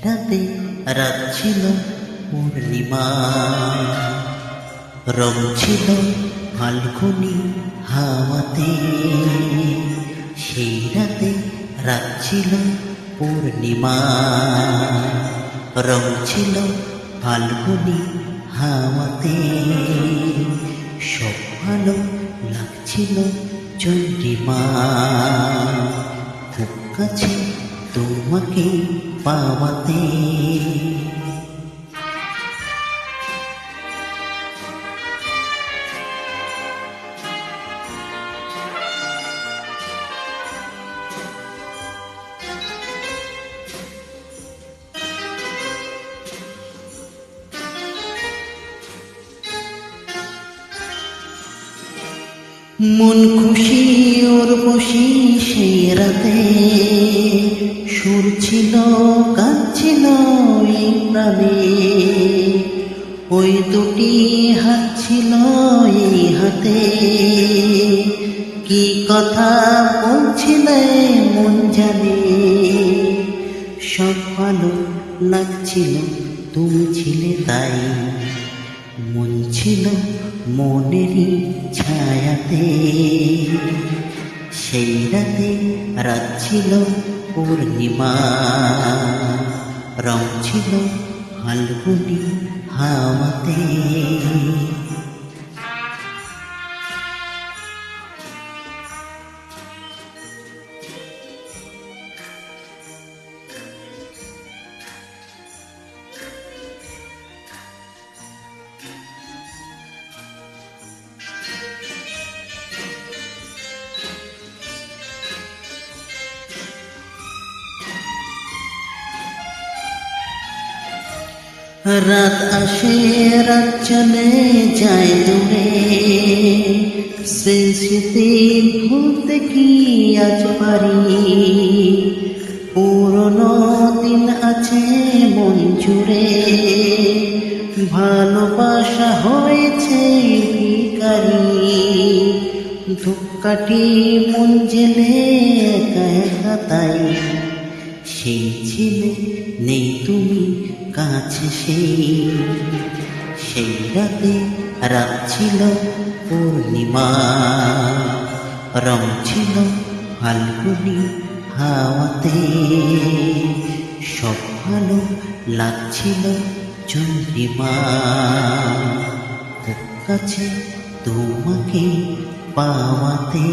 রাতে রাত ছিল পূর্ণিমা, রং ছিল ফাল্গুনি হাওয়াতে। সেই রাতে রাত ছিল পূর্ণিমা, রং ছিল ফাল্গুনি হাওয়াতে। সব ভালো লাগছিল চন্দ্রিমা, খুব কাছে তোমাকে পাওয়াতে। মন খুশি ওর বসি সেই রাতে, সুর ছিল গান ছিল এই প্রাণে। ওই দুটি হাত ছিল এই হাতে, কি কথা বলছিলে মন জানে। সব ভালো লাগছিল তুমি ছিলে তাই, মন ছিল মনেরই ছায়াতে। সেই রাতে রাত ছিল পূর্ণিমা, রং ছিল ফাল্গুনি হাওয়াতে। রাত আসে রাত চলে যায় দূরে, সেই স্মৃতি ভুলতে কি আজ পারি। পুরনো দিন আছে মন জুড়ে, ভালোবাসা হয়েছে ভিখারি। ধূপকাঠি মন জেলে একা একা তাই, সেই ছিলে নেই তুমি কাছে। সেই রাতে রাত ছিল পূর্ণিমা, রং ছিল ফাল্গুনি হাওয়াতে। সব ভালো লাগছিল চন্দ্রিমা, খুব কাছে তোমাকে পাওয়াতে।